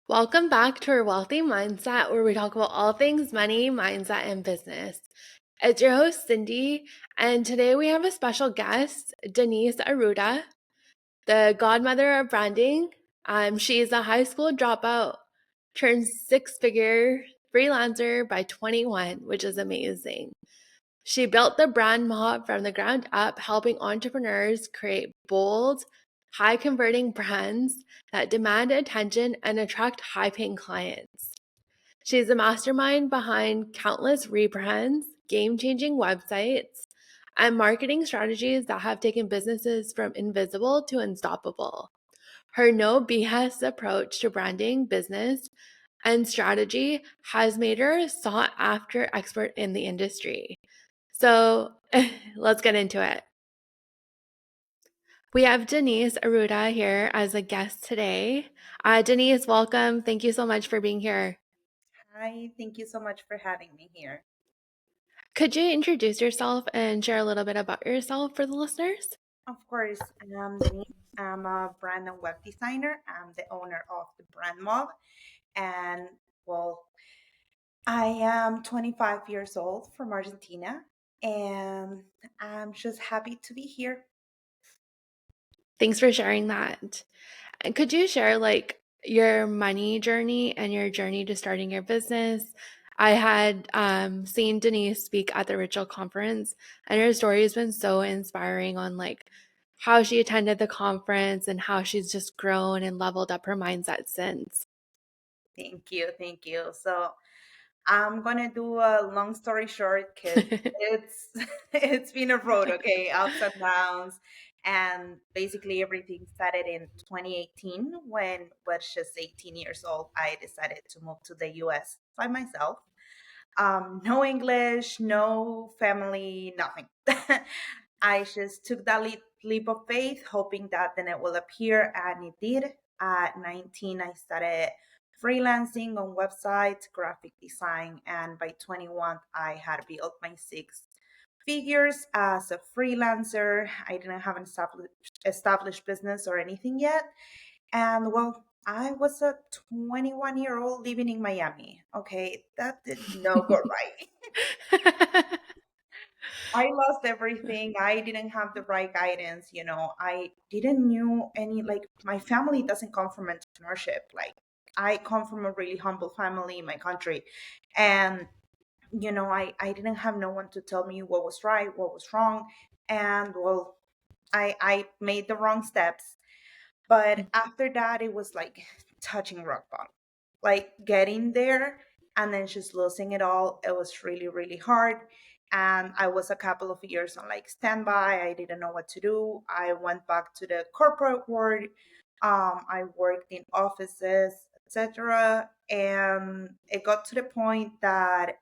Welcome back to our Wealthy Mindset, where we talk about all things money, mindset, and business. It's your host, Cindy, and today we have a special guest, Denise Arruda, the Godmother of Branding. She's a high school dropout, turned six-figure freelancer by 21, which is amazing. She built the brand mob from the ground up, helping entrepreneurs create bold, high converting brands that demand attention and attract high paying clients. She's a mastermind behind countless rebrands, game changing websites, and marketing strategies that have taken businesses from invisible to unstoppable. Her no BS approach to branding, business, and strategy has made her a sought after expert in the industry. So let's get into it. We have Denise Arruda here as a guest today. Denise, welcome. Thank you so much for being here. Hi, thank you so much for having me here. Could you introduce yourself and share a little bit about yourself for the listeners? Of course, I'm Denise. I'm a brand and web designer. I'm the owner of the Brand Mob. And well, I am 25 years old from Argentina. And I'm just happy to be here. Thanks for sharing that. And could you share your money journey and your journey to starting your business? I had seen Denise speak at the Ritual conference, and her story has been so inspiring on how she attended the conference and how she's just grown and leveled up her mindset since. Thank you. Thank you. So I'm gonna do a long story short because it's it's been a road, okay, ups and downs, and basically everything started in 2018 when I was just 18 years old. I decided to move to the U.S. by myself. No English, no family, nothing. I just took that leap of faith, hoping that then it will appear, and it did. At 19, I started freelancing on websites, graphic design, and by 21, I had built my six figures as a freelancer. I didn't have an established business or anything yet. And well, I was a 21-year-old living in Miami. Okay, that did not go right. I lost everything. I didn't have the right guidance. I didn't knew any, like, my family doesn't come from entrepreneurship. Like, I come from a really humble family in my country. And, I didn't have no one to tell me what was right, what was wrong. And well, I made the wrong steps. But after that, it was like touching rock bottom, like getting there and then just losing it all. It was really, really hard. And I was a couple of years on like standby. I didn't know what to do. I went back to the corporate world. I worked in offices, etc. And it got to the point that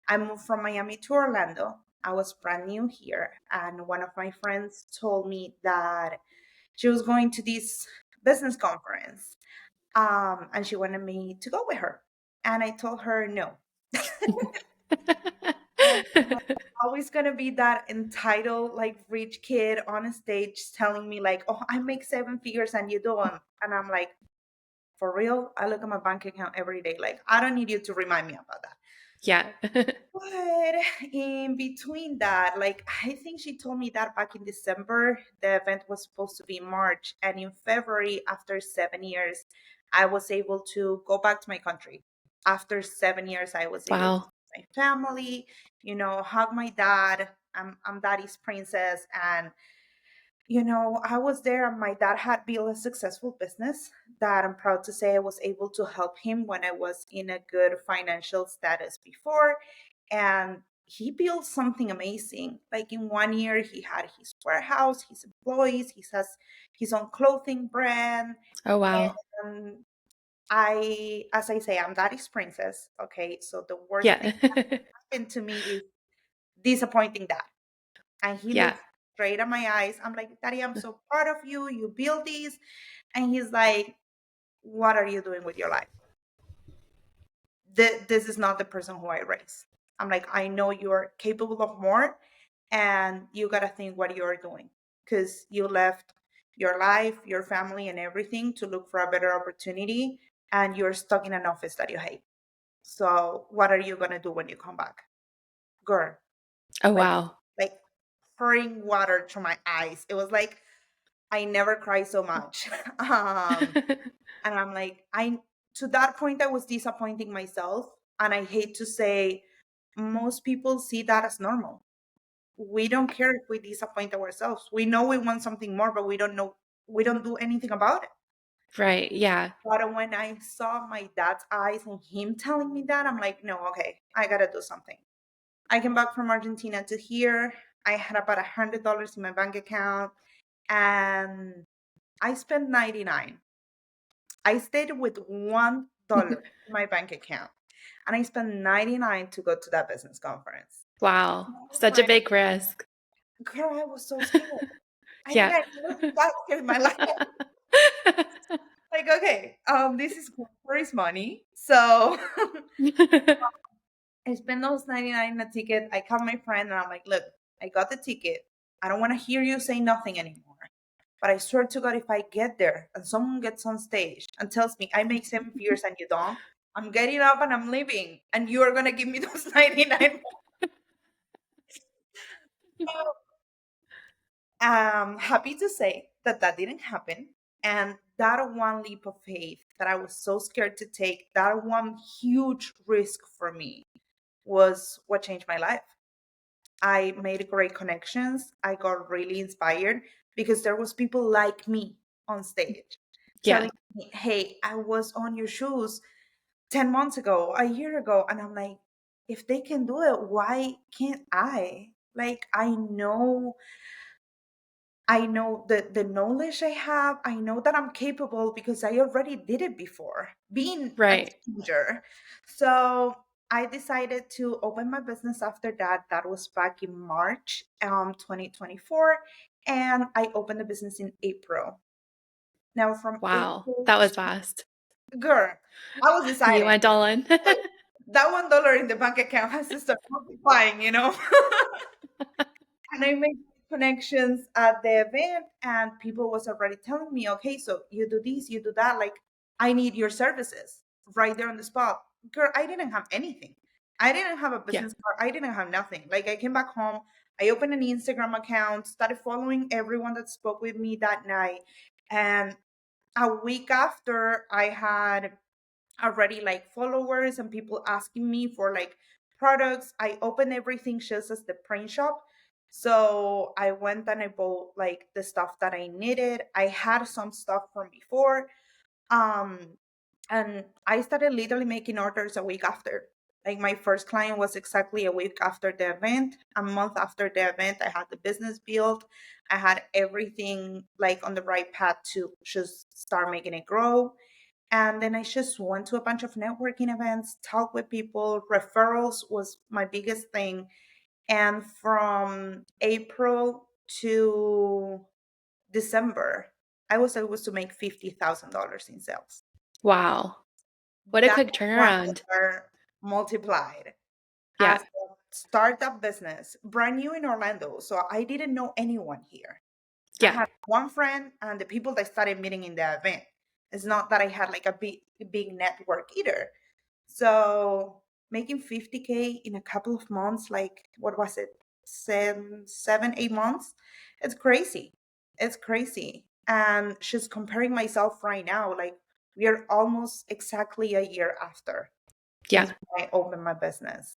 I moved from Miami to Orlando. I was brand new here. And one of my friends told me that she was going to this business conference, and she wanted me to go with her. And I told her no. And I'm like, always gonna be that entitled, like rich kid on a stage telling me like, "Oh, I make seven figures and you don't." And I'm like, "For real?" I look at my bank account every day. Like, I don't need you to remind me about that. Yeah. But in between that, like, I think she told me that back in December. The event was supposed to be in March. And in February, after 7 years, I was able to go back to my country. After 7 years, I was able to Wow. see my family, hug my dad. I'm daddy's princess. And I was there, and my dad had built a successful business that I'm proud to say I was able to help him when I was in a good financial status before. And he built something amazing. Like in 1 year, he had his warehouse, his employees, he has his own clothing brand. Oh, wow. And as I say, I'm daddy's princess. Okay. So the worst thing Yeah. that happened to me is disappointing dad. And he Yeah. looks straight at my eyes. I'm like, Daddy, I'm so proud of you. You built this. And he's like, what are you doing with your life? This is not the person who I raised. I'm like, I know you're capable of more, and you got to think what you're doing because you left your life, your family, and everything to look for a better opportunity. and you're stuck in an office that you hate. So what are you gonna do when you come back? Girl, Oh, like wow. like pouring water to my eyes. It was like I never cried so much. And I'm like, I to that point I was disappointing myself. And I hate to say most people see that as normal. We don't care if we disappoint ourselves. We know we want something more, but we don't do anything about it. Right. Yeah. But when I saw my dad's eyes and him telling me that, I'm like, no, okay, I gotta do something. I came back from Argentina to here. I had about $100 in my bank account, and I spent 99. I stayed with $1 in my bank account, and I spent 99 to go to that business conference. Wow. My Such a friend, big risk. girl, I was so scared. I think Yeah. I never been that scared in my life. Like, okay, this is for his money. So I spent those 99 on a ticket. I called my friend and I'm like, look, I got the ticket. I don't want to hear you say nothing anymore. But I swear to God, if I get there and someone gets on stage and tells me I make 7 figures and you don't, I'm getting up and I'm leaving. And you are going to give me those 99. I'm happy to say that that didn't happen. And that one leap of faith that I was so scared to take, that one huge risk for me was what changed my life. I made great connections. I got really inspired because there was people like me on stage Yeah. telling me, "Hey, I was on your shoes 10 months ago, a year ago." And I'm like, if they can do it, why can't I? Like I know the knowledge I have. I know that I'm capable because I already did it before, being a Right. teenager. So I decided to open my business after that. That was back in March 2024. And I opened the business in April. Now from Wow. April That was to fast. girl, I was You deciding went all in. like that $1 in the bank account has to start multiplying, you know? And I made connections at the event, and people was already telling me, okay, so you do this, you do that, like I need your services right there on the spot. Girl, I didn't have anything. I didn't have a Yeah. business card. I didn't have nothing. Like I came back home, I opened an Instagram account, started following everyone that spoke with me that night. And a week after, I had already like followers and people asking me for like products. I opened everything just as the print shop. So I went and I bought like the stuff that I needed. I had some stuff from before. Um and I started literally making orders a week after. Like my first client was exactly a week after the event. A month after the event, I had the business built. I had everything like on the right path to just start making it grow. And then I just went to a bunch of networking events, talked with people. Referrals was my biggest thing. And from April to December, I was able to make $50,000 in sales. Wow. What a That quick one turnaround. dollar multiplied as Yeah. a startup business, brand new in Orlando. So I didn't know anyone here. I Yeah. had one friend and the people that started meeting in the event. It's not that I had like a big network either. So making 50K in a couple of months, like what was it, 8 months? It's crazy. It's crazy. And just comparing myself right now, like we are almost exactly a year after since Yeah. I opened my business.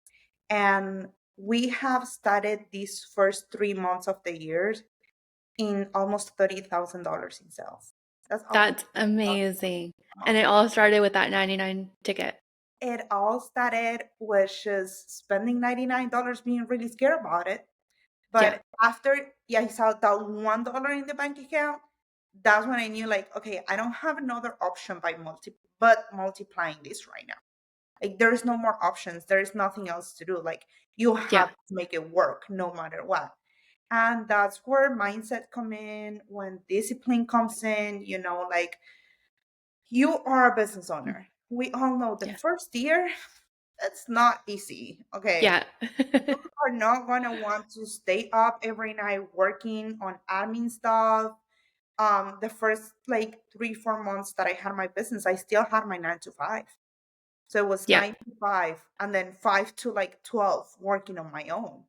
And we have started these first 3 months of the year in almost $30,000 in sales. That's almost That's $30,000 amazing. a month. And it all started with that 99 ticket. It all started with just spending $99, being really scared about it. Yeah. But after I saw that $1 in the bank account, that's when I knew like, okay, I don't have another option but multiplying this right now. Like there's no more options. There is nothing else to do. Like you have Yeah. to make it work no matter what. And that's where mindset come in, when discipline comes in, like you are a business owner. We all know the Yeah. first year, it's not easy. Okay. Yeah. You are not going to want to stay up every night working on admin stuff, The first like 3 4 months that I had my business, I still had my 9 to 5. So it was Yeah. 9 to 5 and then 5 to like 12 working on my own.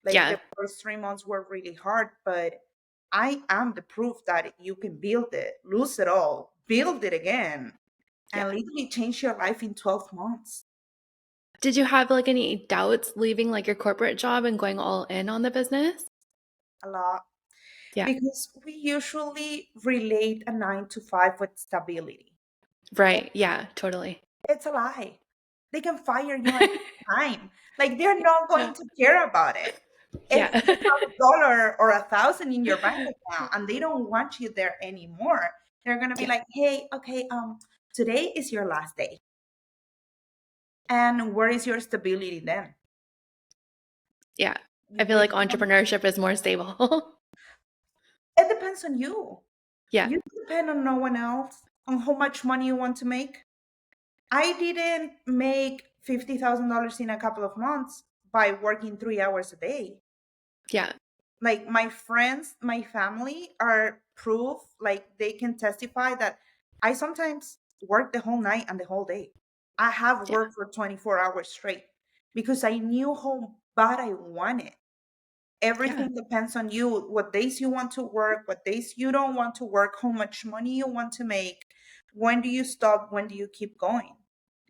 Like Yeah. the first 3 months were really hard, but I am the proof that you can build it, lose it all, build it again, Yeah. and literally change your life in 12 months. Did you have like any doubts leaving like your corporate job and going all in on the business? A lot. Yeah. Because we usually relate a 9 to 5 with stability. Right. Yeah, totally. It's a lie. They can fire you at any time. Like they're not going to care about it. If Yeah. you have $1 or 1,000 in your bank account and they don't want you there anymore, they're gonna be Yeah. like, "Hey, okay, today is your last day, and where is your stability then? Yeah. I feel You like don't- entrepreneurship is more stable. It depends on you. Yeah. You depend on no one else on how much money you want to make. I didn't make $50,000 in a couple of months by working 3 hours a day. Yeah. Like my friends, my family are proof, like they can testify that I sometimes work the whole night and the whole day. I have Yeah. worked for 24 hours straight because I knew how bad I want it. Yeah. Everything depends on you, what days you want to work, what days you don't want to work, how much money you want to make, when do you stop, when do you keep going.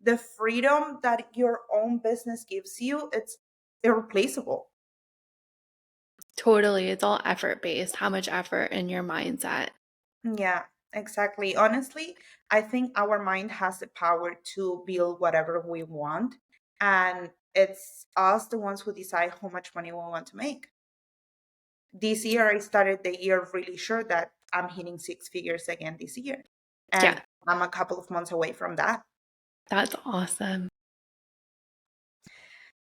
The freedom that your own business gives you, it's irreplaceable. Totally. It's all effort based. How much effort in your mindset. Yeah, exactly. Honestly, I think our mind has the power to build whatever we want, and it's us the ones who decide how much money we want to make. This year I started the year really sure that I'm hitting 6 figures again this year, and Yeah. I'm a couple of months away from that. That's awesome.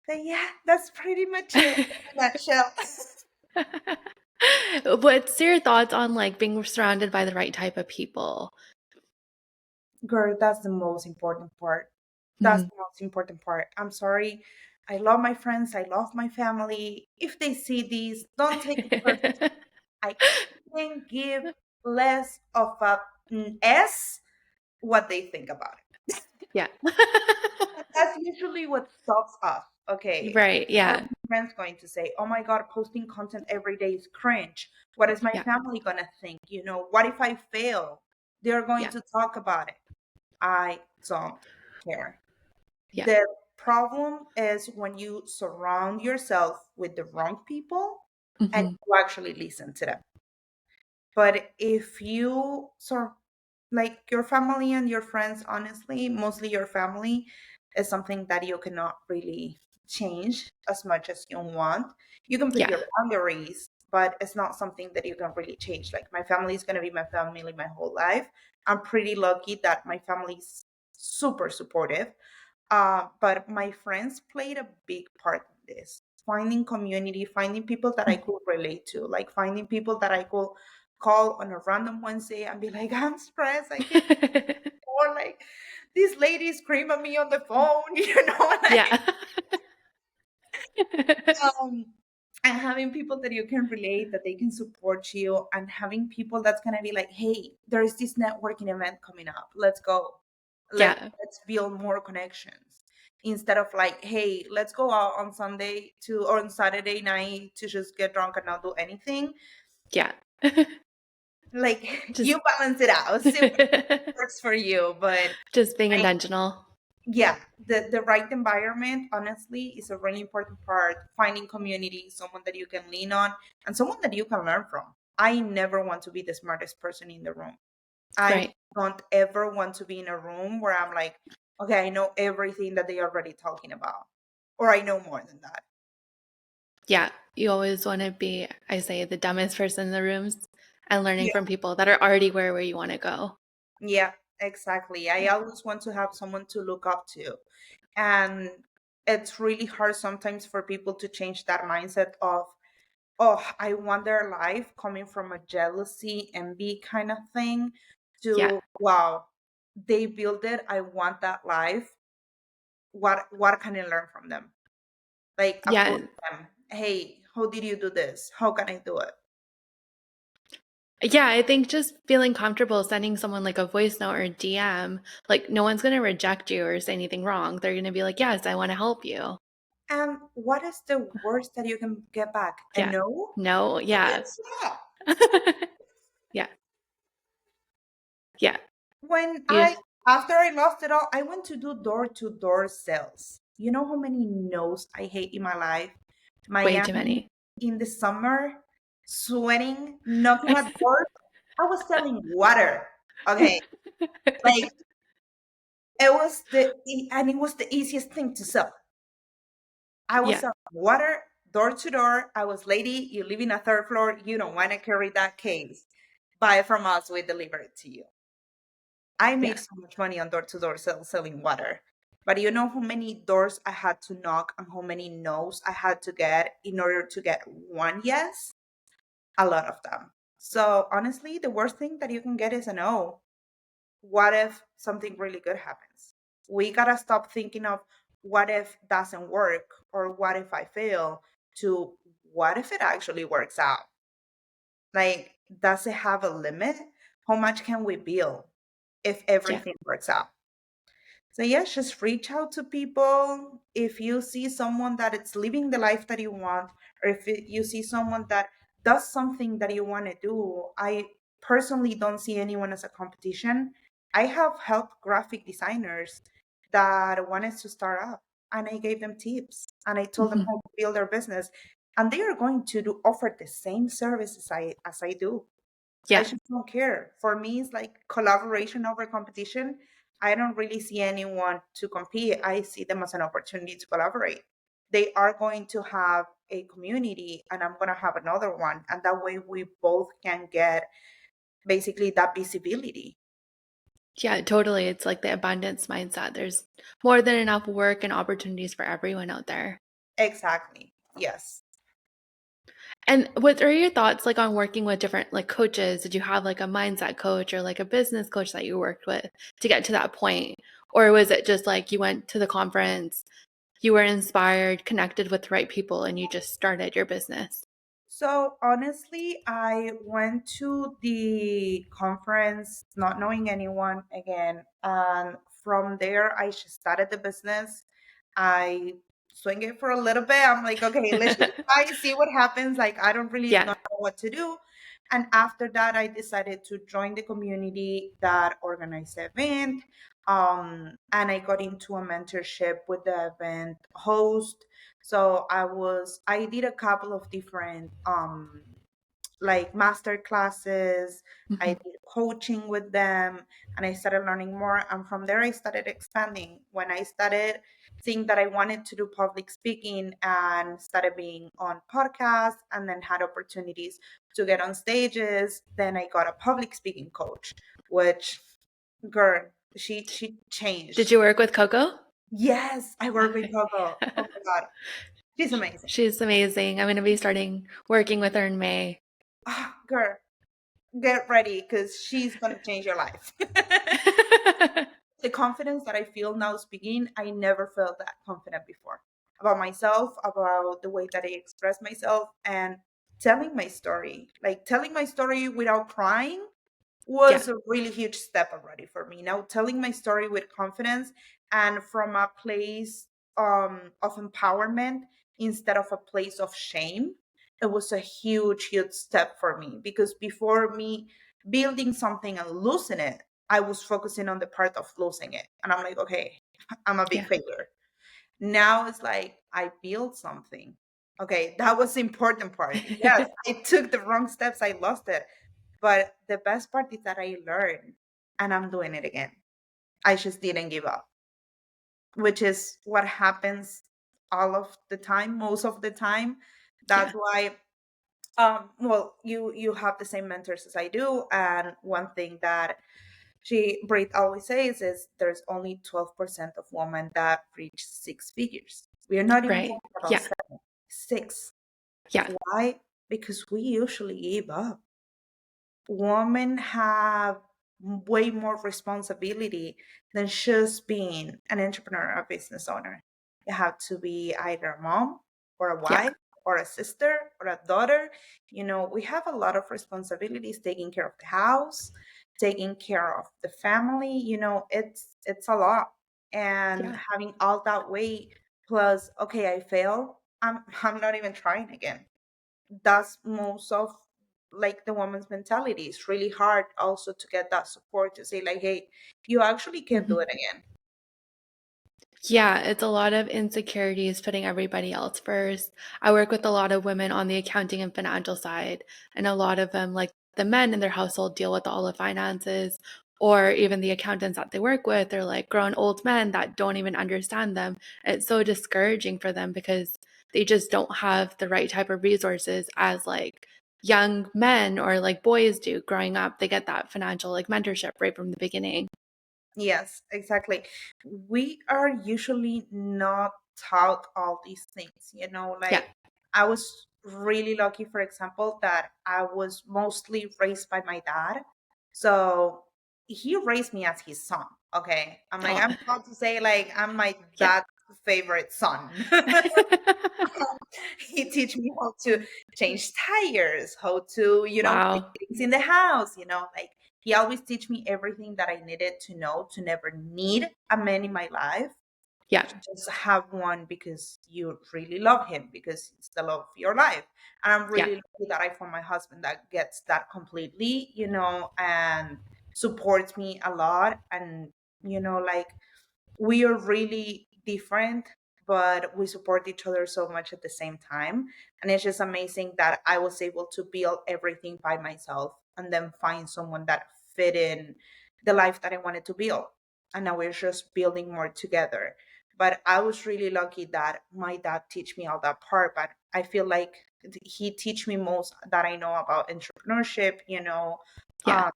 But yeah, that's pretty much it in a nutshell. What's your thoughts on like being surrounded by the right type of people? Girl, that's the most important part. That's Mhm. the most important part. I'm sorry. I love my friends. I love my family. If they see these, don't take it personally. I couldn't give less of a S what they think about it. Yeah. And that's usually what stops us. Okay. Right. What are Yeah. my friends going to say? Oh my God, posting content every day is cringe. What is my Yeah. family going to think? What if I fail? They're going Yeah. to talk about it. I don't care. Yeah. The problem is when you surround yourself with the wrong people and Hmm. you actually listen to them. But if you sort like your family and your friends, honestly, mostly your family is something that you cannot really change as much as you want. You can put Yeah. your boundaries, but it's not something that you can really change. Like my family is going to be my family my whole life. I'm pretty lucky that my family's super supportive. But my friends played a big part in this. Finding community, finding people that I could relate to, like finding people that I could call on a random Wednesday and be like, I'm stressed, I can't, or like this lady scream at me on the phone, Yeah. um, and having people that you can relate, that they can support you, and having people that's gonna be like, hey, there's this networking event coming up. Let's go. Yeah. Let's build more connections. Instead of like, hey, let's go out on Sunday to or on Saturday night to just get drunk and not do anything. Yeah. Like Just you balance it out. See what works for you. But just being I intentional. yeah, the right environment honestly is a really important part. Finding community, someone that you can lean on, and someone that you can learn from. I never want to be the smartest person in the room. I Right. don't ever want to be in a room where I'm like, okay, I know everything that they are already talking about, or I know more than that. Yeah. You always want to be, I say, the dumbest person in the rooms and learning Yeah, from people that are already where you want to go. yeah, exactly. I always want to have someone to look up to. And it's really hard sometimes for people to change that mindset of, oh, I want their life coming from a jealousy, envy kind of thing Yeah. to, wow, they build it. I want that life. What can I learn from them? Like approach Yeah. them. Hey, how did you do this? How can I do it? Yeah, I think just feeling comfortable sending someone like a voice note or a DM, like no one's gonna reject you or say anything wrong. They're gonna be like, yes, I want to help you. And what is the worst that you can get back? A Yeah. no? No, yeah. It's not. Yeah. Yeah. When You after I lost it all, I went to do door to door sales. You know how many no's I hate in my life? way too Miami many. in the summer, sweating, knocking at doors. I was selling water. Okay. Like and it was the easiest thing to sell. I was Yeah. selling water door to door. I was, lady, you live in a third floor. You don't want to carry that case. Buy it from us. We deliver it to you. I made Yeah. so much money on door to door selling water. But you know how many doors I had to knock and how many no's I had to get in order to get one yes? A lot of them. So honestly, the worst thing that you can get is a no. What if something really good happens? We gotta stop thinking of what if doesn't work or what if I fail to what if it actually works out? Like, does it have a limit? How much can we build if Yeah. everything works out? So yes, just reach out to people. If you see someone that it's living the life that you want, or if you see someone that does something that you want to do, I personally don't see anyone as a competition. I have helped graphic designers that wanted to start up, and I gave them tips and I told them Mhm. how to build their business, and they are going to offer the same services I do. I Yeah. just don't care. For me, it's like collaboration over competition. I don't really see anyone to compete. I see them as an opportunity to collaborate. They are going to have a community, and I'm going to have another one. And that way, we both can get basically that visibility. Yeah, totally. It's like the abundance mindset. There's more than enough work and opportunities for everyone out there. Exactly. Yes. And what are your thoughts like on working with different like coaches? Did you have like a mindset coach or like a business coach that you worked with to get to that point? Or was it just like you went to the conference, you were inspired, connected with the right people, and you just started your business? So honestly, I went to the conference not knowing anyone again. And from there, I just started the business. I swing it for a little bit. I'm like, okay, let's just try, see what happens. Like, I don't really Yeah. know what to do. And after that, I decided to join the community that organized the event. And I got into a mentorship with the event host. So I did a couple of different like master classes. I Mhm. did coaching with them and I started learning more. And from there, I started expanding. When I started seeing that I wanted to do public speaking and started being on podcasts and then had opportunities to get on stages, then I got a public speaking coach, which, girl, she Did changed. you work with Coco? Yes, I work with Okay. Coco. Oh my God. She's amazing. She's amazing. I'm going to be starting working with her in May. Ah, girl, get ready because she's gonna change your life. The confidence that I feel now speaking, I never felt that confident before about myself, about the way that I express myself, and telling my story. Like telling my story without crying Yeah. was a really huge step already for me. Now telling my story with confidence and from a place of empowerment instead of a place of shame, it was a huge step for me because before me building something and losing it, I was focusing on the part of losing it. And I'm like, okay, I'm a big Yeah. failure. Now it's like I built something. Okay, that was the important part. Yes, I took the wrong steps, I lost it. But the best part is that I learned and I'm doing it again. I just didn't give up, which is what happens all of the time, most of the time. That's Yeah. why well, you have the same mentors as I do. And one thing that Brit always says is there's only 12% of women that reach six figures. We are not even Right. talking about Yeah. seven, six. Yeah. Why? Because we usually give up. Women have way more responsibility than just being an entrepreneur or business owner. You have to be either a mom or a Yeah. wife or a sister or a daughter, we have a lot of responsibilities, taking care of the house, taking care of the family. It's a lot. And Yeah. having all that weight, plus, okay, I fail, I'm not even trying again. That's most of like the woman's mentality. It's really hard also to get that support to say like, hey, you actually can do Mhm. it again. Yeah, it's a lot of insecurities putting everybody else first. I work with a lot of women on the accounting and financial side, and a lot of them, like the men in their household, deal with all the finances, or even the accountants that they work with are like grown old men that don't even understand them. It's so discouraging for them because they just don't have the right type of resources as like young men or like boys do growing up. They get that financial like mentorship right from the beginning. Yes, exactly. We are usually not taught all these things, Yeah. like I was really lucky, for example, that I was mostly raised by my dad. So he raised me as his son. Okay. Oh, I'm proud to say like I'm my yeah. dad's favorite son. He teach me how to change tires, how to, fix Wow. things in the house, like he always teach me everything that I needed to know to never need a man in my life. Yeah. Just have one because you really love him, because it's the love of your life. And I'm Yeah. really lucky that I found my husband that gets that completely, and supports me a lot. And, like we are really different, but we support each other so much at the same time. And it's just amazing that I was able to build everything by myself and then find someone that fit in the life that I wanted to build. And now we're just building more together. But I was really lucky that my dad teach me all that part. But I feel like he teach me most that I know about entrepreneurship, Yeah. um,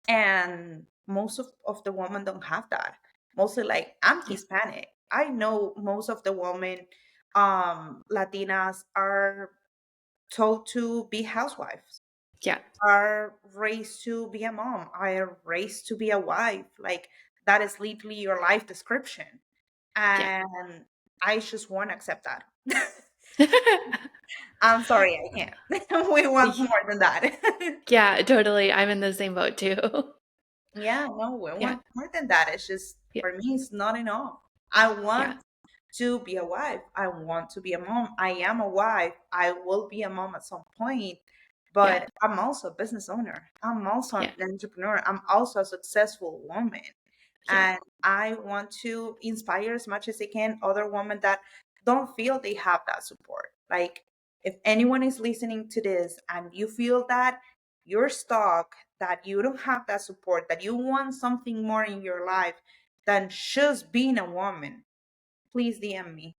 and most of the women don't have that. Mostly like I'm Yeah. Hispanic. I know most of the women, Latinas, are told to be housewives, Yeah. are raised to be a mom, are raised to be a wife. Like that is literally your life description. Yeah. And I just won't accept that. I'm sorry, I can't. We want more than that. Yeah, totally. I'm in the same boat too. Yeah, no, we Yeah. want more than that. It's just, Yeah. for me, it's not enough. I Yeah. want to be a wife. I want to be a mom. I am a wife. I will be a mom at some point. Yeah. But I'm also a business owner. I'm also Yeah. an entrepreneur. I'm also a successful woman. Yeah. And I want to inspire as much as I can other women that don't feel they have that support. Like, if anyone is listening to this and you feel that you're stuck, that you don't have that support, that you want something more in your life than just being a woman, please DM me.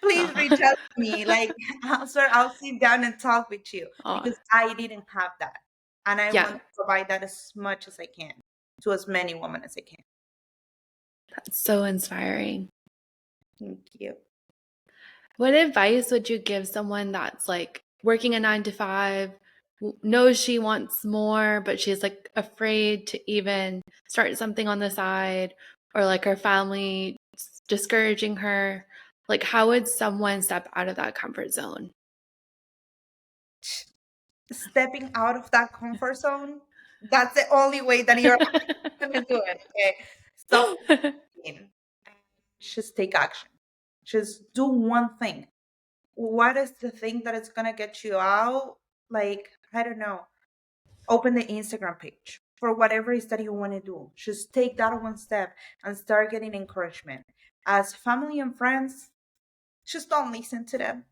Please reach Aw. out to me. Like, I'll sit down and talk with you, Aw. because I didn't have that. And I want Yeah. to provide that as much as I can to as many women as I can. That's so inspiring. Thank you. What advice would you give someone that's like working a 9 to 5, knows she wants more, but she's like afraid to even start something on the side, or like her family discouraging her? Like, how would someone step out of that comfort zone? Stepping out of that comfort zone, that's the only way that you're going to do it. Okay. Stop thinking and just take action. Just do one thing. What is the thing that is going to get you out? Like, I don't know. Open the Instagram page for whatever it is that you want to do. Just take that one step and start getting encouragement. As family and friends, just don't listen to them.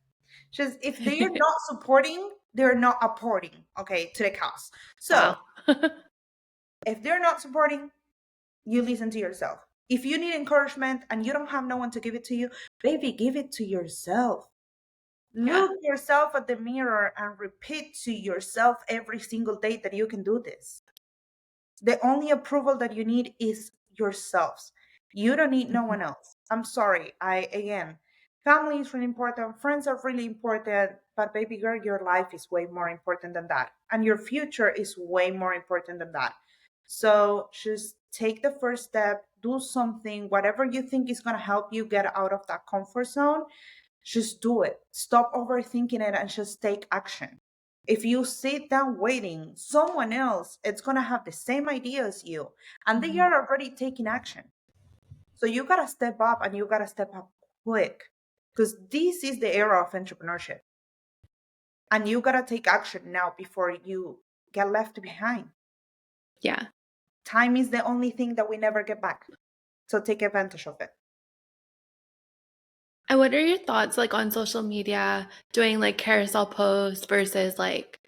Just if they are not supporting, they're not apporting, okay, to the cause. So Wow. if they're not supporting, you listen to yourself. If you need encouragement and you don't have no one to give it to you, baby, give it to yourself. Yeah. Look yourself at the mirror and repeat to yourself every single day that you can do this. The only approval that you need is yourselves. You don't need no Mhm. one else. I'm sorry. Again, family is really important, friends are really important, but baby girl, your life is way more important than that. And your future is way more important than that. So just take the first step, do something, whatever you think is going to help you get out of that comfort zone. Just do it. Stop overthinking it and just take action. If you sit down waiting, someone else it's gonna have the same idea as you, and they Mhm. are already taking action. So you gotta step up, and you gotta step up quick, because this is the era of entrepreneurship, and you gotta take action now before you get left behind. Yeah. Time is the only thing that we never get back. So take advantage of it. And what are your thoughts like on social media, doing like carousel posts versus like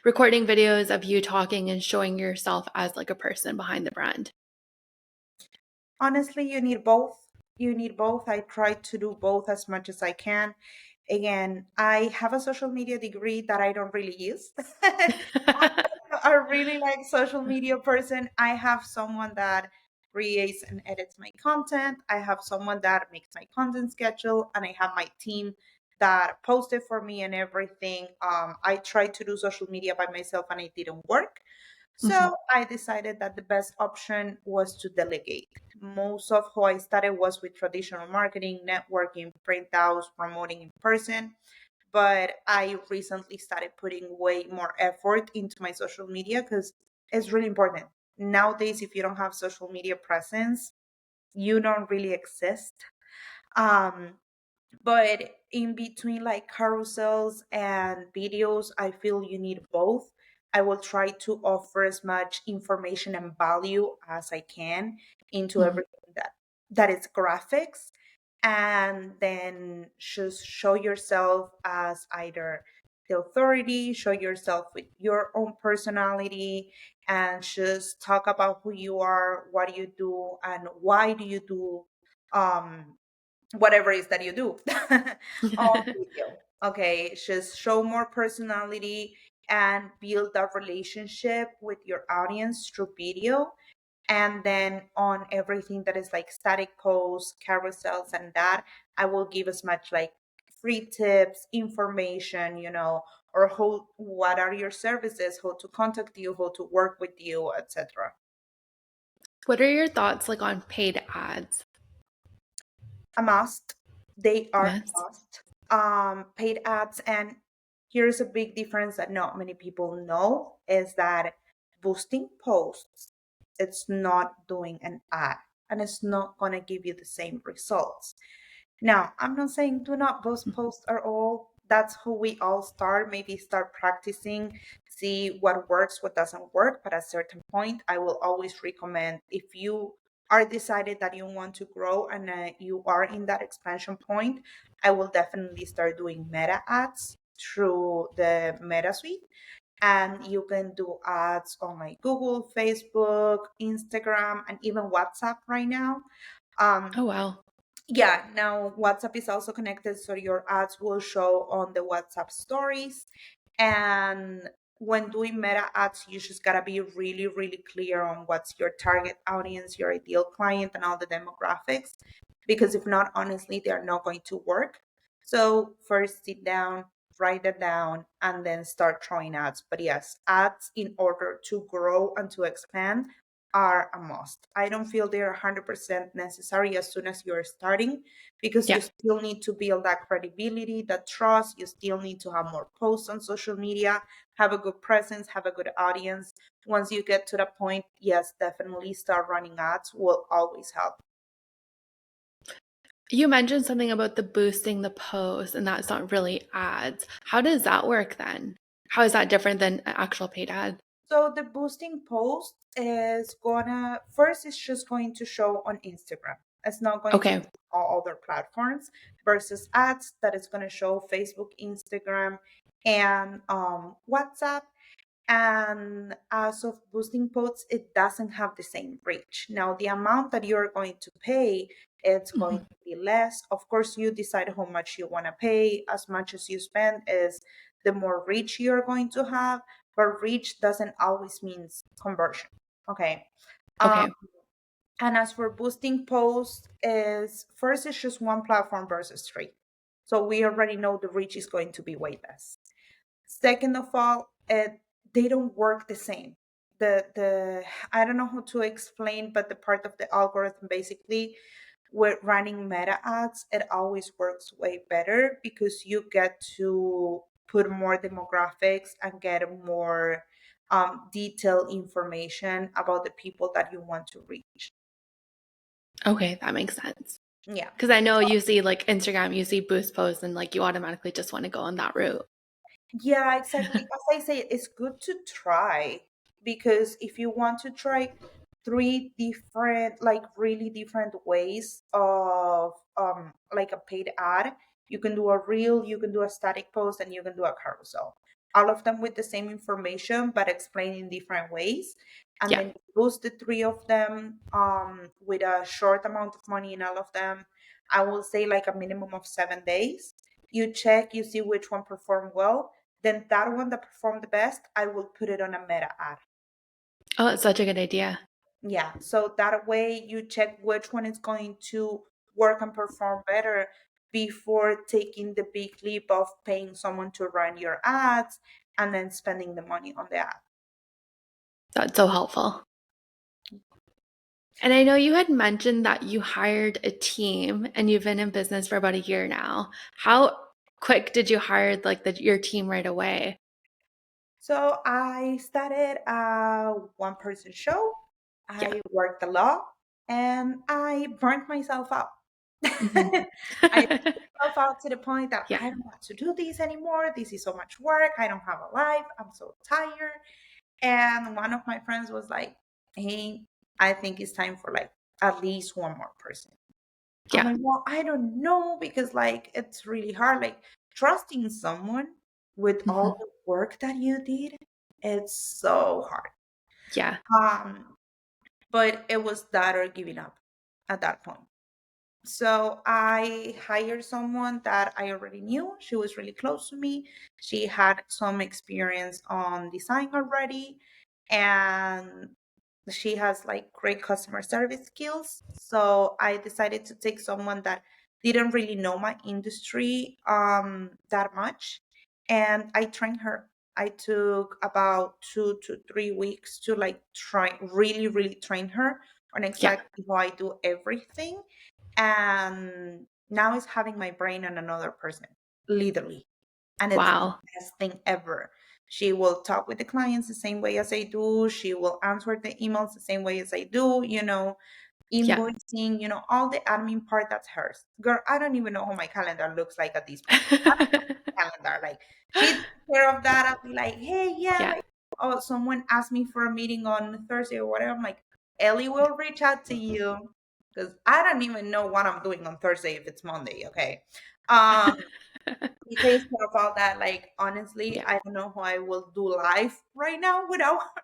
recording videos of you talking and showing yourself as like a person behind the brand? Honestly, you need both. You need both. I try to do both as much as I can. Again, I have a social media degree that I don't really use. I'm not a really like social media person. I have someone that creates and edits my content. I have someone that makes my content schedule, and I have my team that post it for me and everything. I tried to do social media by myself and it didn't work. Mhm. So I decided that the best option was to delegate. Most of how I started was with traditional marketing, networking, printouts, promoting in person. But I recently started putting way more effort into my social media because it's really important. Nowadays, if you don't have social media presence, you don't really exist. Um, but in between like carousels and videos, I feel you need both. I will try to offer as much information and value as I can into Mhm. everything that is graphics, and then just show yourself as either the authority, show yourself with your own personality, and just talk about who you are, what do you do, and why do you do um whatever it is that you do on video. Okay, just show more personality and build that relationship with your audience through video. And then on everything that is like static posts, carousels, and that, I will give as much like free tips, information, or how, what are your services, how to contact you, how to work with you, etc. What are your thoughts like on paid ads? A must. They are a Yes. must. Paid ads, and here's a big difference that not many people know is that boosting posts, it's not doing an ad, and it's not gonna give you the same results. Now, I'm not saying do not post at all. That's how we all start. Maybe start practicing, see what works, what doesn't work. But at a certain point, I will always recommend, if you are decided that you want to grow and you are in that expansion point, I will definitely start doing meta ads through the Meta Suite. And you can do ads on like Google, Facebook, Instagram, and even WhatsApp right now. Um, Oh, wow. yeah, now WhatsApp is also connected, so your ads will show on the WhatsApp stories. And when doing meta ads, you just gotta be really, really clear on what's your target audience, your ideal client, and all the demographics. Because if not, honestly, they are not going to work. So first sit down, write it down, and then start throwing ads. But yes, ads in order to grow and to expand are a must. I don't feel they're 100% necessary as soon as you're starting, because you Yeah. still need to build that credibility, that trust. You still need to have more posts on social media, have a good presence, have a good audience. Once you get to that point, yes, definitely start running ads will always help. You mentioned something about the boosting the post, and that's not really ads. How does that work then? How is that different than an actual paid ad? So the boosting post is gonna first it's just going to show on Instagram. It's not going to Okay. be all other platforms, versus ads that is gonna show Facebook, Instagram, and WhatsApp. And as of boosting posts, it doesn't have the same reach. Now the amount that you're going to pay, it's going Mhm. to be less. Of course, you decide how much you want to pay. As much as you spend is the more reach you're going to have, but reach doesn't always means conversion. Okay. um, Okay. and as for boosting posts, is first it's just one platform versus three, so we already know the reach is going to be way less. Second of all, they don't work the same. The I don't know how to explain, but the part of the algorithm basically, with running meta ads, it always works way better because you get to put more demographics and get more detailed information about the people that you want to reach. Okay, that makes sense. Yeah. Because I know you see like Instagram, you see boost posts, and like you automatically just want to go on that route. Yeah, exactly. As I say, it's good to try because if you want to try three different, like really different ways of like a paid ad, you can do a reel, you can do a static post, and you can do a carousel. All of them with the same information but explained in different ways. And Yeah. then you boost the three of them with a short amount of money in all of them. I will say like a minimum of 7 days. You check, you see which one performed well, then that one that performed the best, I will put it on a meta ad. Oh, that's such a good idea. Yeah. So that way you check which one is going to work and perform better before taking the big leap of paying someone to run your ads and then spending the money on the ad. That's so helpful. And I know you had mentioned that you hired a team and you've been in business for about a year now. How quick did you hire like your team right away? So I started a one person show. Yeah. I worked a lot and I burnt myself out. Hmm. I burnt myself out to the point that Yeah. I don't want to do this anymore. This is so much work. I don't have a life. I'm so tired. And one of my friends was like, hey, I think it's time for like at least one more person. I'm Yeah. like, well, I don't know because like it's really hard. Like trusting someone with all Hmm. the work that you did, it's so hard. Yeah. Um, but it was that or giving up at that point. So I hired someone that I already knew. She was really close to me. She had some experience on design already, and she has like great customer service skills. So I decided to take someone that didn't really know my industry that much, and I trained her. I took about 2 to 3 weeks to like try really train her on Yeah. exactly how I do everything, and now it's having my brain on another person, literally. And it's the Wow. best thing ever. She will talk with the clients the same way as I do. She will answer the emails the same way as I do, Yeah. invoicing, all the admin part that's hers. Girl, I don't even know how my calendar looks like at this point. Calendar. Like she takes care of that. I'll be like, hey, yeah, Yeah. like, oh, someone asked me for a meeting on Thursday or whatever. I'm like, Ellie will reach out to you because I don't even know what I'm doing on Thursday if it's Monday. Okay. Um, he takes care of all that. Like honestly, Yeah. I don't know how I will do life right now without her.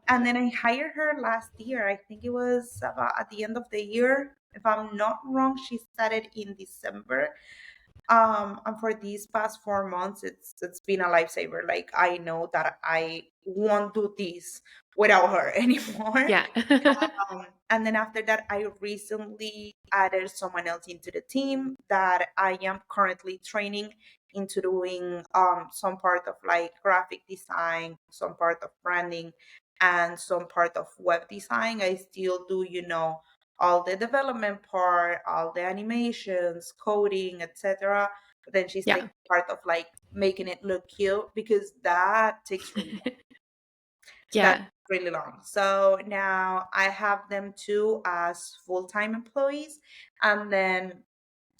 And then I hired her last year. I think it was about at the end of the year. If I'm not wrong, she started in December, and for these past 4 months it's been a lifesaver. Like I know that I won't do this without her anymore. Yeah. And then after that I recently added someone else into the team that I am currently training into doing some part of like graphic design, some part of branding, and some part of web design. I still do all the development part, all the animations, coding, etc. But then she's Yeah. taking part of like making it look cute because that takes that's Yeah. really long. So now I have them two as full-time employees. And then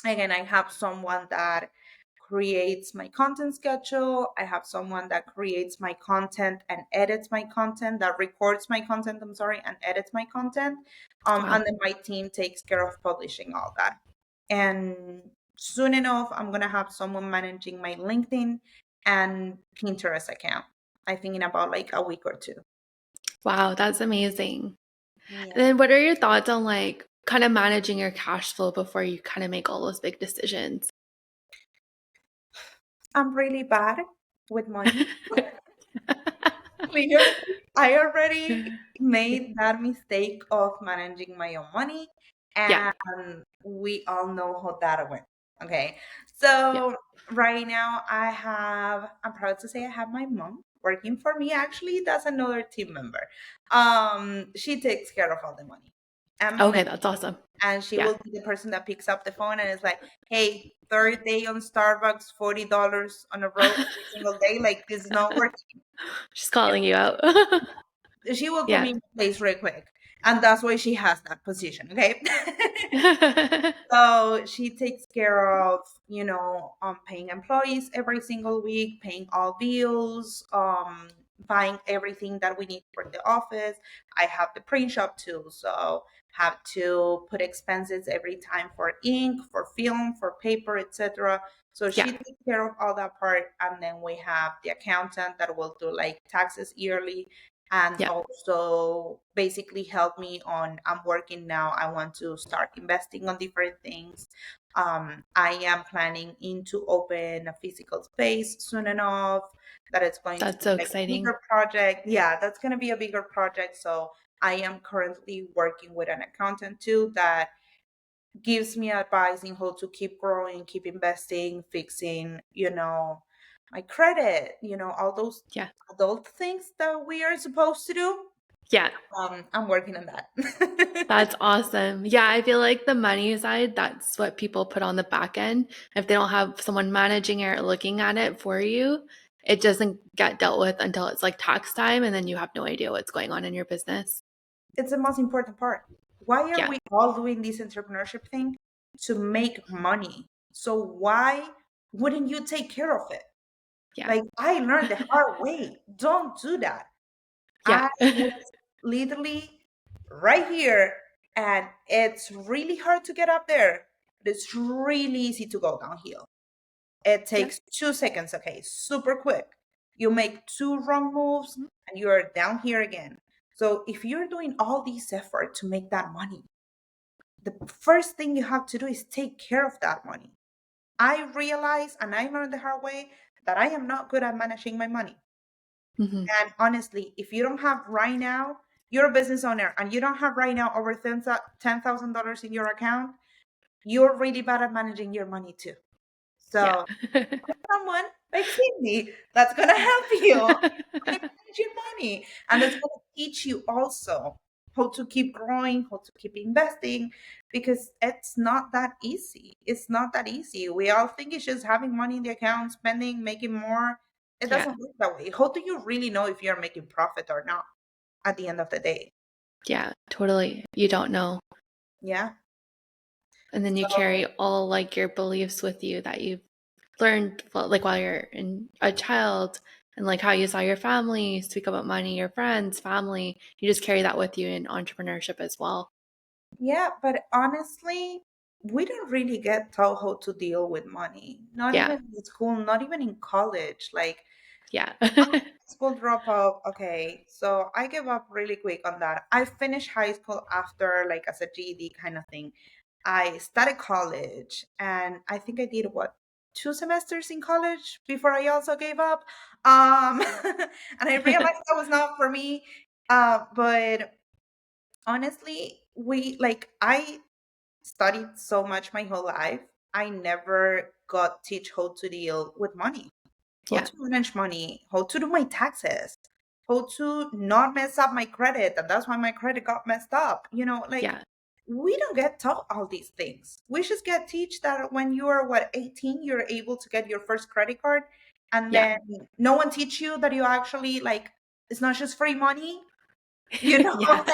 again, I have someone that creates my content schedule. I have someone that creates my content and edits my content, that records my content, I'm sorry, and edits my content. And Wow. then my team takes care of publishing all that. And soon enough, I'm going to have someone managing my LinkedIn and Pinterest account. I think in about like a week or two. Wow, that's amazing. And Yeah. then what are your thoughts on like kind of managing your cash flow before you kind of make all those big decisions? I'm really bad with money. Clearly, I already made that mistake of managing my own money, Yeah. and we all know how that went. Okay. Yeah. So, right now, I'm proud to say I have my mom working for me. Actually, that's another team member. She takes care of all the money. I'm Okay, managing. that's awesome. And she Yeah. will be the person that picks up the phone and is like, hey, third day on Starbucks, $40 on a row every single day. Like, this is not working. She's calling you out. She will put me Yeah. in place real quick. And that's why she has that position. Okay. So she takes care of, paying employees every single week, paying all bills, buying everything that we need for the office. I have the print shop too, so have to put expenses every time for ink, for film, for paper, etc. So Yeah. she takes care of all that part, and then we have the accountant that will do like taxes yearly, and Yeah. also basically help me on, I'm working now, I want to start investing on different things. I am planning in to open a physical space soon enough, that it's going to That's be so like a exciting. bigger project. Yeah, that's going to be a bigger project. So I am currently working with an accountant too that gives me advice in how to keep growing, keep investing, fixing, my credit, all those Yeah. adult things that we are supposed to do. Yeah. I'm working on that. That's awesome. Yeah, I feel like the money side, that's what people put on the back end. If they don't have someone managing it or looking at it for you, it doesn't get dealt with until it's like tax time, and then you have no idea what's going on in your business. It's the most important part. Why are Yeah. we all doing this entrepreneurship thing? To make money. So why wouldn't you take care of it? Yeah. Like, I learned the hard way. Don't do that. Yeah. I was literally right here, and it's really hard to get up there, but it's really easy to go downhill. It Yeah. takes 2 seconds, okay, super quick. You make two wrong moves and you're down here again. So if you're doing all this effort to make that money, the first thing you have to do is take care of that money. I realized, and I learned the hard way, that I am not good at managing my money. Hmm. And honestly, if you don't have right now, you're a business owner and you don't have right now over $10,000 in your account, you're really bad at managing your money too. Yeah. So someone like Cindy that's going to help you manage your money. And that's going to teach you also how to keep growing, how to keep investing, because it's not that easy. It's not that easy. We all think it's just having money in the account, spending, making more. It Yeah. doesn't work that way. How do you really know if you're making profit or not at the end of the day? Yeah. Totally. You don't know. Yeah. And then you So carry all like your beliefs with you that you've learned like while you're in a child, and like how you saw your family speak about money, your friends, family. You just carry that with you in entrepreneurship as well. yeah, but honestly, we don't really get taught how to deal with money. Not Yeah. even in school, not even in college. Like, Yeah. school dropout. Okay, so I gave up really quick on that. I finished high school after, like, as a GED kind of thing. I started college, and I think I did what, 2 semesters in college before I also gave up. And I realized that was not for me. But honestly, I studied so much my whole life. I never got teach how to deal with money, how Yeah. to manage money, how to do my taxes, how to not mess up my credit. And that's why my credit got messed up. Like, Yeah. we don't get taught all these things. We just get teach that when you are, what, 18, you're able to get your first credit card. And Yeah. then no one teach you that you actually, like, it's not just free money. Yeah. Like, you gotta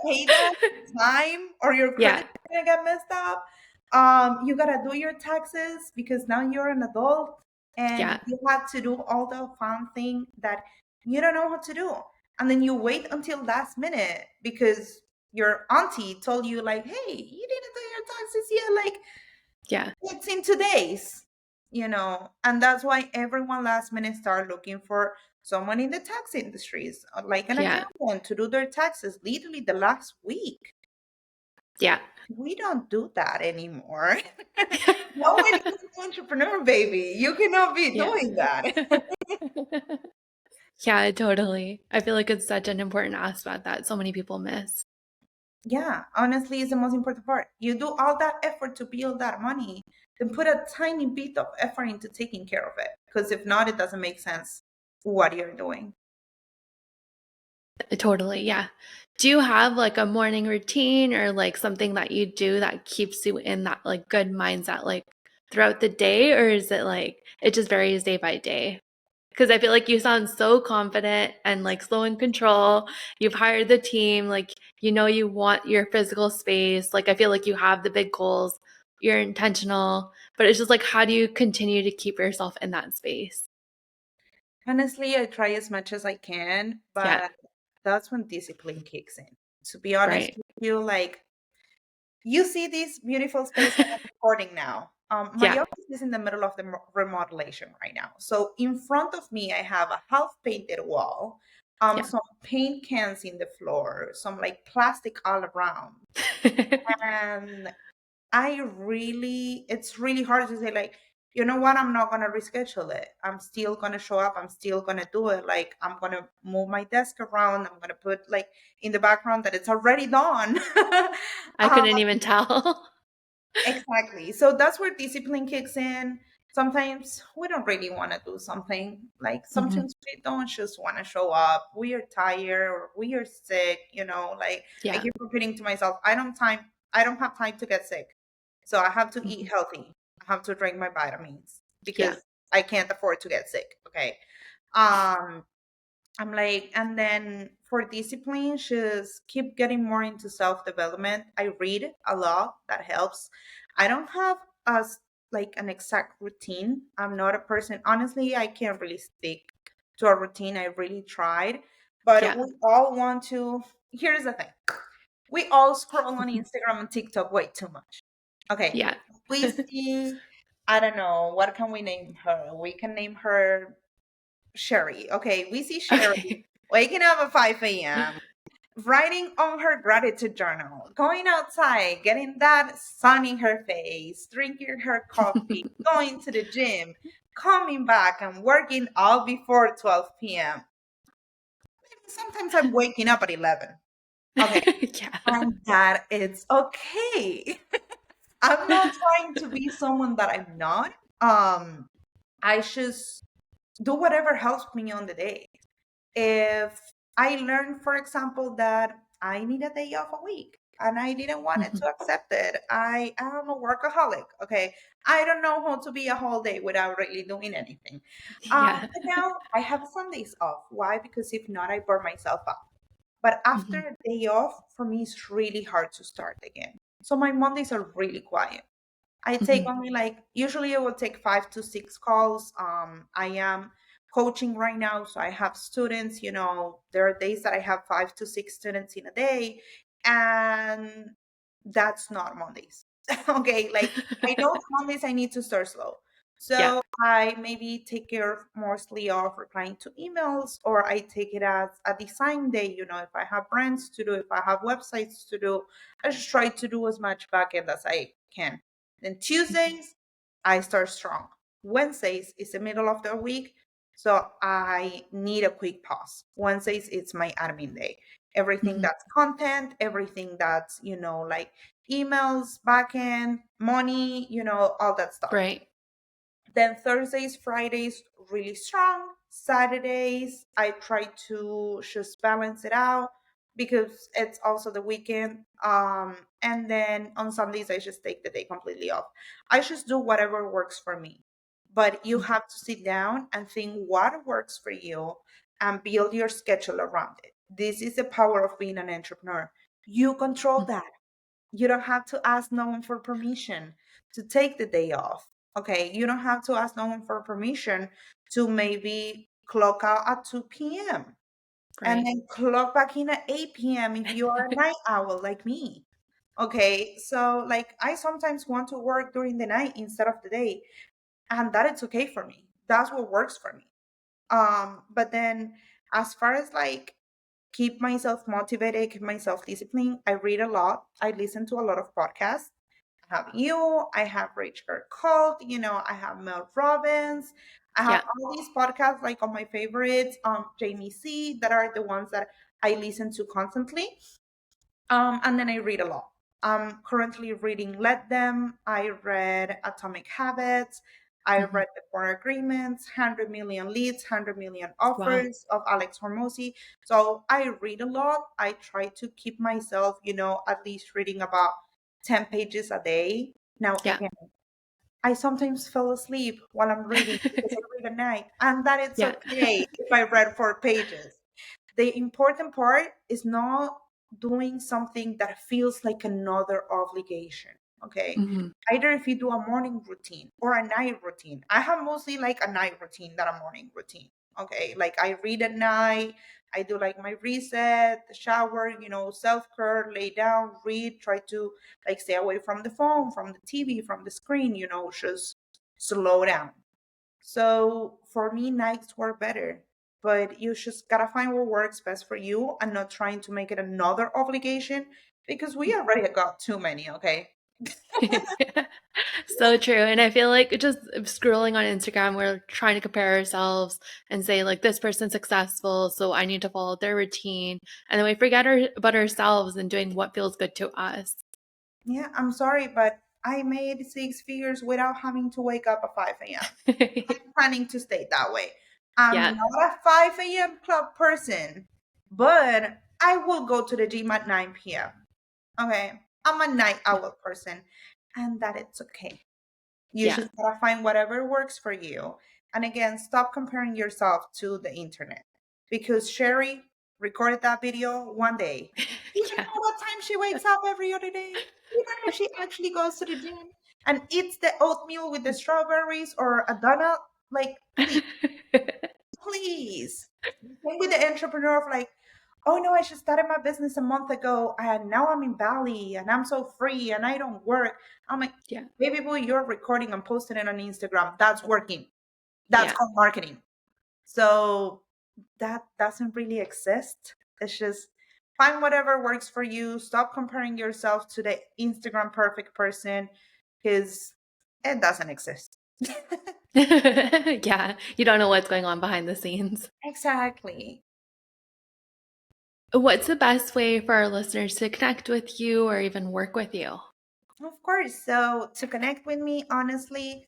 pay that time or your credit Yeah. is gonna get messed up. You gotta do your taxes because now you're an adult and Yeah. you have to do all the fun thing that you don't know how to do. And then you wait until last minute because your auntie told you, like, hey, you didn't do your taxes yet. Like, Yeah. it's in 2 days. And that's why everyone last minute start looking for someone in the tax industries, like an Yeah. accountant to do their taxes literally the last week. Yeah. We don't do that anymore. No one is an entrepreneur, baby. You cannot be Yeah. doing that. Yeah, totally. I feel like it's such an important aspect that so many people miss. Yeah, honestly, it's the most important part. You do all that effort to build that money, then put a tiny bit of effort into taking care of it. Because if not, it doesn't make sense what you're doing. Totally, yeah. Do you have like a morning routine or like something that you do that keeps you in that like good mindset like throughout the day, or is it like it just varies day by day? Because I feel like you sound so confident and like so in control. You've hired the team, like you know you want your physical space. Like I feel like you have the big goals. You're intentional, but it's just like how do you continue to keep yourself in that space? Honestly, I try as much as I can, Yeah, but that's when discipline kicks in. To be honest right. with you, like you see this beautiful space that I'm recording now. My Yeah, office is in the middle of the remodelation right now. So in front of me, I have a half painted wall, yeah. some paint cans in the floor, some like plastic all around. And it's really hard to say, like, you know what, I'm not gonna reschedule it. I'm still gonna show up. I'm still gonna do it. Like, I'm gonna move my desk around. I'm gonna put like in the background that it's already done. I couldn't even tell. Exactly. So that's where discipline kicks in. Sometimes we don't really want to do something. Like Mhm. sometimes we don't just want to show up. We are tired or we are sick, like I Yeah. keep repeating to myself, I don't have time to get sick. So I have to eat Mhm. healthy. I have to drink my vitamins Yeah. because I can't afford to get sick. Okay. Um I'm like, and then for discipline, just keep getting more into self development. I read a lot, that helps. I don't have like an exact routine. I'm not a person, honestly, I can't really stick to a routine. I really tried, but Yeah. we all want to. Here's the thing, we all scroll on Instagram and TikTok way too much. Okay, Yeah. we see, I don't know, what can we name her? We can name her Sherry. Okay, we see Sherry Okay. waking up at 5 a.m., writing on her gratitude journal, going outside, getting that sun in her face, drinking her coffee, going to the gym, coming back and working all before 12 p.m. Sometimes I'm waking up at 11. Okay, Yeah. and that it's okay. I'm not trying to be someone that I'm not. I just do whatever helps me on the day. If I learned, for example, that I need a day off a week and I didn't want it Mhm. to accept it, I am a workaholic. Okay. I don't know how to be a whole day without really doing anything. Yeah. But now I have Sundays off. Why? Because if not, I burn myself out. But after Mhm. a day off, for me, it's really hard to start again. So my Mondays are really quiet. I take Mhm. only like usually I will take 5 to 6 calls. I am coaching right now, so I have students. There are days that I have 5 to 6 students in a day, and that's not Mondays. Okay, like I know Mondays I need to start slow. Yeah. So I maybe take care of mostly of replying to emails, or I take it as a design day. If I have brands to do, if I have websites to do, I just try to do as much backend as I can. Then Mhm. Tuesdays, I start strong. Wednesdays is the middle of the week, so I need a quick pause. Wednesdays, it's my admin day. Everything Mhm. that's content, everything that's, like emails, backend, money, all that stuff. Right. Then Thursdays, Fridays, really strong. Saturdays, I try to just balance it out because it's also the weekend. And then on Sundays, I just take the day completely off. I just do whatever works for me. But you Mhm. have to sit down and think what works for you and build your schedule around it. This is the power of being an entrepreneur. You control Mhm. that. You don't have to ask no one for permission to take the day off. Okay. You don't have to ask no one for permission to maybe clock out at 2 p.m. and Right. then clock back in at 8 p.m. if you are a night owl like me. Okay. So, like, I sometimes want to work during the night instead of the day, and that it's okay for me. That's what works for me. But then as far as like keep myself motivated, keep myself disciplined. I read a lot. I listen to a lot of podcasts. I have you, I have Rich Girl Cult, I have Mel Robbins. I have Yeah. all these podcasts like on my favorites, Jamie C, that are the ones that I listen to constantly. And then I read a lot. I'm currently reading Let Them. I read Atomic Habits. I Mhm. read the 4 agreements, 100 million leads, 100 million Wow. offers of Alex Hormozy. So I read a lot. I try to keep myself, at least reading about 10 pages a day. Now, Yeah. again, I sometimes fall asleep while I'm reading because I read at night, and that it's Yeah. okay if I read 4 pages. The important part is not doing something that feels like another obligation. Okay. Mhm. Either if you do a morning routine or a night routine. I have mostly like a night routine than a morning routine. Okay. Like I read at night, I do like my reset, the shower, self care, lay down, read, try to like stay away from the phone, from the TV, from the screen, just slow down. So for me, nights work better, but you just gotta find what works best for you and not trying to make it another obligation because we already got too many, okay? So true. And I feel like just scrolling on Instagram, we're trying to compare ourselves and say, like, this person's successful, so I need to follow their routine. And then we forget about ourselves and doing what feels good to us. Yeah, I'm sorry, but I made 6 figures without having to wake up at 5 a.m. I'm planning to stay that way. I'm Yeah. not a 5 a.m. club person, but I will go to the gym at 9 p.m. Okay. I'm a night Yeah. owl person, and that it's okay. You Yeah. just gotta find whatever works for you. And again, stop comparing yourself to the internet because Sherry recorded that video one day. You don't Yeah. know what time she wakes up every other day. You don't know if she actually goes to the gym and eats the oatmeal with the strawberries or a donut. Like, please, please. Same with the entrepreneur of like, oh no, I just started my business a month ago and now I'm in Bali and I'm so free and I don't work. I'm like, Yeah. baby boy, you're recording and posting it on Instagram. That's working. That's Yeah. called marketing. So that doesn't really exist. It's just find whatever works for you. Stop comparing yourself to the Instagram perfect person because it doesn't exist. Yeah. You don't know what's going on behind the scenes. Exactly. What's the best way for our listeners to connect with you or even work with you? Of course. So to connect with me, honestly,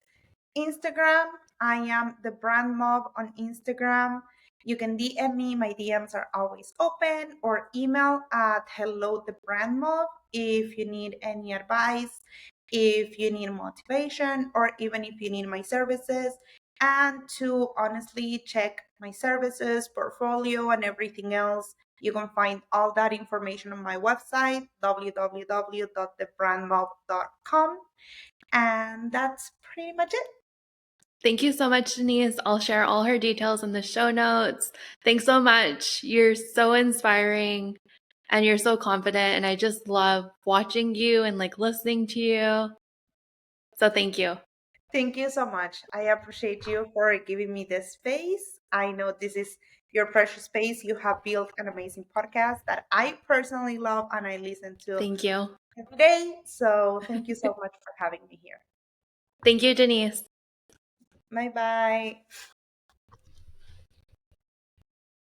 Instagram, I am the brand mob on Instagram. You can DM me, my DMs are always open, or email at hello the brand mob if you need any advice, if you need motivation, or even if you need my services. And to honestly check my services, portfolio, and everything else, you can find all that information on my website, www.thebrandmob.com. And that's pretty much it. Thank you so much, Denise. I'll share all her details in the show notes. Thanks so much. You're so inspiring and you're so confident. And I just love watching you and like listening to you. So thank you. Thank you so much. I appreciate you for giving me this space. I know this is your precious space. You have built an amazing podcast that I personally love and I listen to Thank you. every day. So thank you so much for having me here. Thank you, Denise. Bye bye.